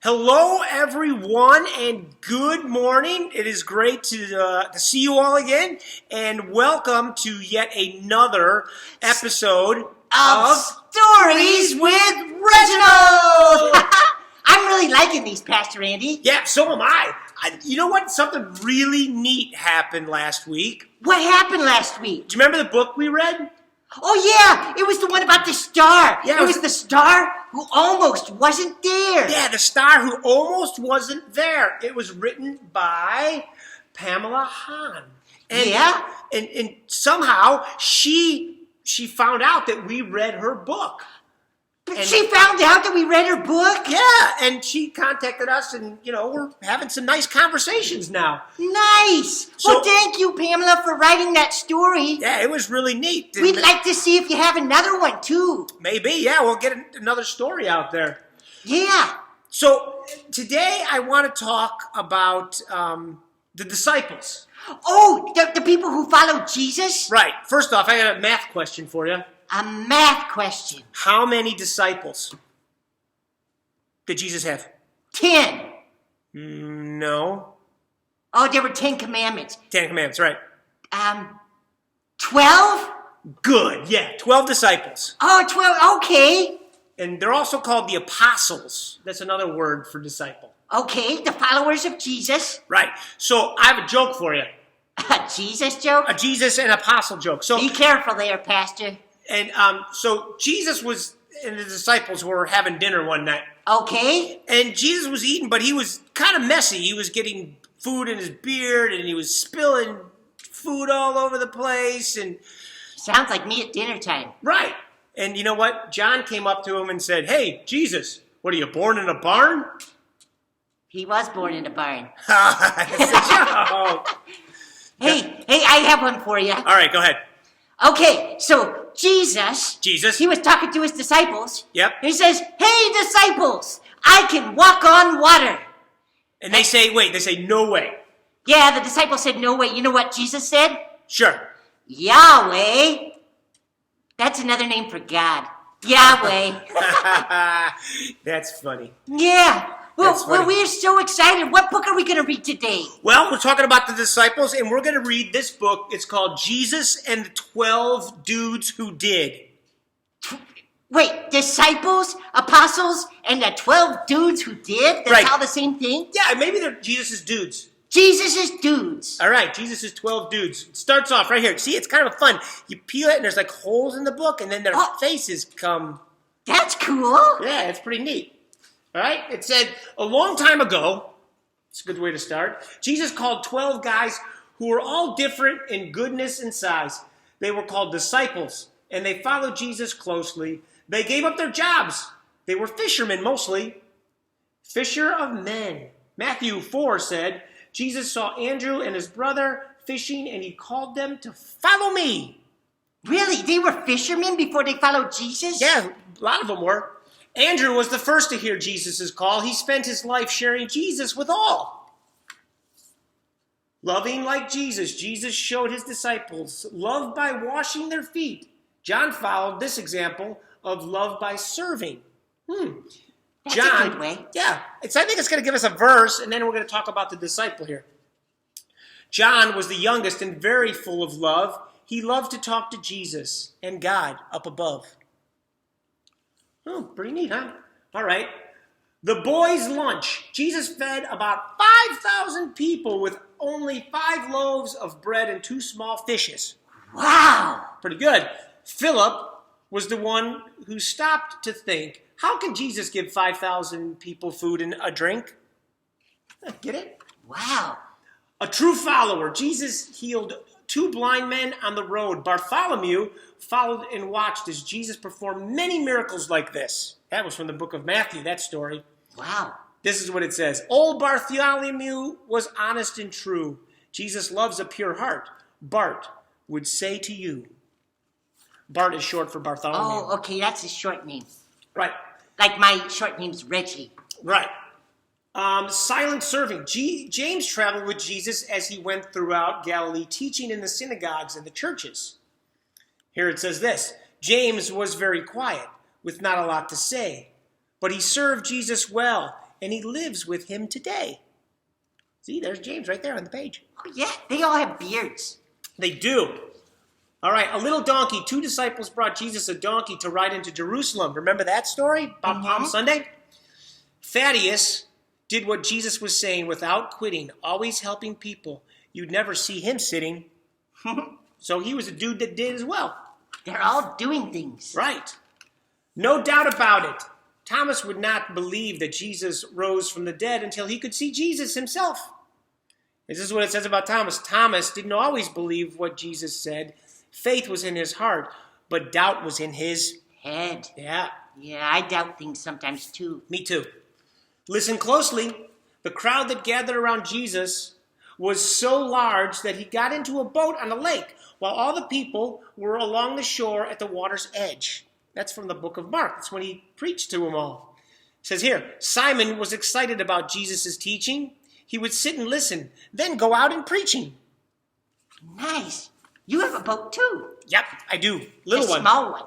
Hello, everyone, and good morning. It is great to see you all again, and welcome to yet another episode of Stories with Reginald. I'm really liking these, Pastor Andy. Yeah, so am I. You know what? Something really neat happened last week. What happened last week? Do you remember the book we read? Oh, yeah. It was the one about the star. Yeah, it was the star who almost wasn't there. Yeah, the star who almost wasn't there. It was written by Pamela Hahn. And somehow she found out that we read her book. She found out that we read her book? Yeah, and she contacted us, and, we're having some nice conversations now. Nice! Well, thank you, Pamela, for writing that story. Yeah, it was really neat. We'd like to see if you have another one, too. Maybe, yeah, we'll get another story out there. Yeah. So, today I want to talk about the disciples. Oh, the people who followed Jesus? Right. First off, I got a math question for you. A math question. How many disciples did Jesus have? 10. No. Oh, there were 10 commandments. 10 commandments, right. 12? Good, yeah. 12 disciples. Oh, 12, okay. And they're also called the apostles. That's another word for disciple. Okay, the followers of Jesus. Right. So, I have a joke for you. A Jesus joke? A Jesus and apostle joke. So, be careful there, Pastor. And so Jesus was, and the disciples were having dinner one night. Okay. And Jesus was eating, but he was kind of messy. He was getting food in his beard, and he was spilling food all over the place. And sounds like me at dinner time. Right. And you know what? John came up to him and said, "Hey, Jesus, what, are you born in a barn?" He was born in a barn. It's a joke. Hey, I have one for you. All right, go ahead. Okay, so Jesus, he was talking to his disciples. Yep. He says, "Hey, disciples, I can walk on water." And they say, "No way." Yeah, the disciples said, "No way." You know what Jesus said? Sure. Yahweh. That's another name for God. Yahweh. That's funny. Yeah. Well, we're so excited. What book are we going to read today? Well, we're talking about the disciples, and we're going to read this book. It's called Jesus and the 12 Dudes Who Did. Wait, disciples, apostles, and the 12 dudes who did? That's all the same thing? Yeah, maybe they're Jesus' dudes. Jesus' dudes. All right, Jesus' 12 dudes. It starts off right here. See, it's kind of fun. You peel it, and there's like holes in the book, and then their faces come. That's cool. Yeah, it's pretty neat. All right, it said, a long time ago, it's a good way to start, Jesus called 12 guys who were all different in goodness and size. They were called disciples, and they followed Jesus closely. They gave up their jobs. They were fishermen mostly. Fisher of men. Matthew 4 said, Jesus saw Andrew and his brother fishing, and he called them to follow me. Really? They were fishermen before they followed Jesus? Yeah, a lot of them were. Andrew was the first to hear Jesus' call. He spent his life sharing Jesus with all. Loving like Jesus, Jesus showed his disciples love by washing their feet. John followed this example of love by serving. That's a good way. Yeah, I think it's going to give us a verse, and then we're going to talk about the disciple here. John was the youngest and very full of love. He loved to talk to Jesus and God up above. Oh, pretty neat, huh? All right. The boys' lunch. Jesus fed about 5,000 people with only 5 loaves of bread and 2 small fishes. Wow. Pretty good. Philip was the one who stopped to think, how can Jesus give 5,000 people food and a drink? Get it? Wow. A true follower. Jesus healed 2 blind men on the road. Bartholomew followed and watched as Jesus performed many miracles like this. That was from the book of Matthew, that story. Wow. This is what it says. Old Bartholomew was honest and true. Jesus loves a pure heart. Bart would say to you. Bart is short for Bartholomew. Oh, okay, that's his short name. Right. Like my short name's Reggie. Right. Silent serving. James traveled with Jesus as he went throughout Galilee, teaching in the synagogues and the churches. Here it says this. James was very quiet, with not a lot to say, but he served Jesus well and he lives with him today. See, there's James right there on the page. Oh, yeah, they all have beards. They do. All right, a little donkey. 2 disciples brought Jesus a donkey to ride into Jerusalem. Remember that story about Palm Sunday? Thaddeus did what Jesus was saying without quitting, always helping people. You'd never see him sitting. So he was a dude that did as well. They're all doing things. Right. No doubt about it. Thomas would not believe that Jesus rose from the dead until he could see Jesus himself. This is what it says about Thomas. Thomas didn't always believe what Jesus said. Faith was in his heart, but doubt was in his head. Yeah. Yeah, I doubt things sometimes too. Me too. Listen closely. The crowd that gathered around Jesus was so large that he got into a boat on a lake while all the people were along the shore at the water's edge. That's from the book of Mark. That's when he preached to them all. It says here, Simon was excited about Jesus' teaching. He would sit and listen, then go out and preaching. Nice. You have a boat too. Yep, I do. Little one. A small one.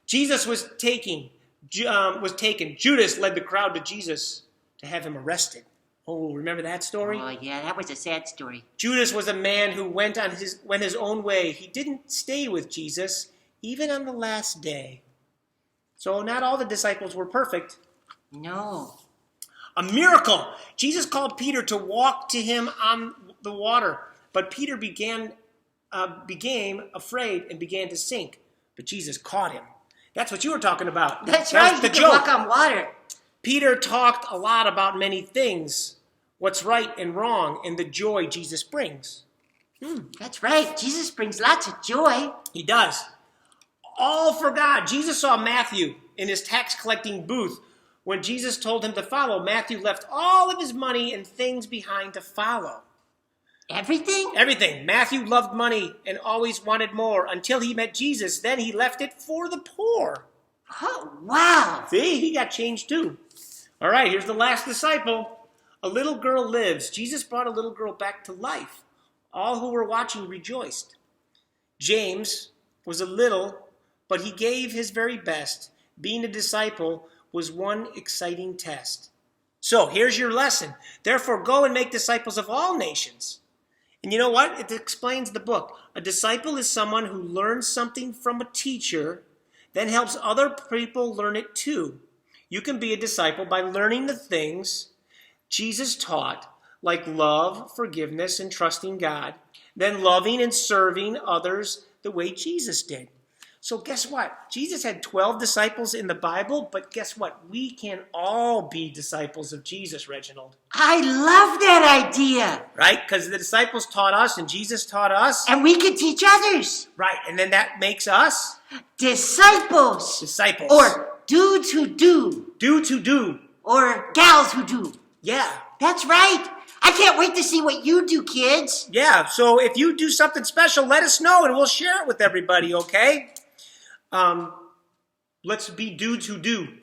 Jesus was taken. Judas led the crowd to Jesus to have him arrested. Oh, remember that story? Oh, yeah, that was a sad story. Judas was a man who went his own way. He didn't stay with Jesus, even on the last day. So not all the disciples were perfect. No. A miracle. Jesus called Peter to walk to him on the water, but Peter became afraid and began to sink. But Jesus caught him. That's what you were talking about. That's right. The you joke. can walk on water. Peter talked a lot about many things, what's right and wrong, and the joy Jesus brings. That's right. Jesus brings lots of joy. He does. All for God. Jesus saw Matthew in his tax collecting booth. When Jesus told him to follow, Matthew left all of his money and things behind to follow. Everything? Everything. Matthew loved money and always wanted more until he met Jesus. Then he left it for the poor. Oh, wow. See, he got changed too. All right, here's the last disciple. A little girl lives. Jesus brought a little girl back to life. All who were watching rejoiced. James was a little, but he gave his very best. Being a disciple was one exciting test. So here's your lesson. Therefore, go and make disciples of all nations. And you know what? It explains the book. A disciple is someone who learns something from a teacher, then helps other people learn it too. You can be a disciple by learning the things Jesus taught, like love, forgiveness, and trusting God, then loving and serving others the way Jesus did. So guess what? Jesus had 12 disciples in the Bible, but guess what? We can all be disciples of Jesus, Reginald. I love that idea. Right? Because the disciples taught us and Jesus taught us. And we can teach others. Right. And then that makes us disciples. Disciples. Or dudes who do. Dudes who do. Or gals who do. Yeah. That's right. I can't wait to see what you do, kids. Yeah. So if you do something special, let us know and we'll share it with everybody, okay? Let's be dudes who do.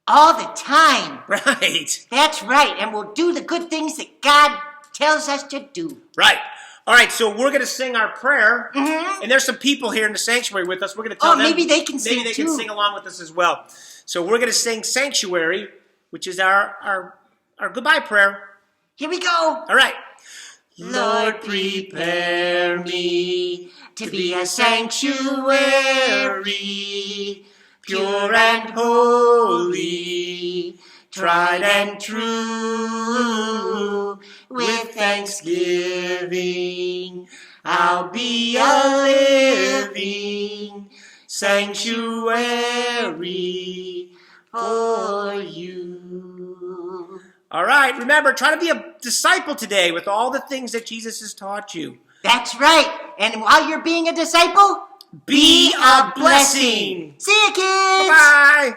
All the time. Right. That's right. And we'll do the good things that God tells us to do. Right. All right, so we're going to sing our prayer. And there's some people here in the sanctuary with us. We're going to tell them. Maybe they can sing Maybe they too. can sing along with us as well. So we're going to sing Sanctuary, which is our goodbye prayer. Here we go. All right. Lord, prepare me to be a sanctuary, pure and holy, tried and true. With thanksgiving, I'll be a living sanctuary for you. All right, remember, try to be a disciple today with all the things that Jesus has taught you. That's right. And while you're being a disciple, Be a blessing. See you, kids. Bye-bye.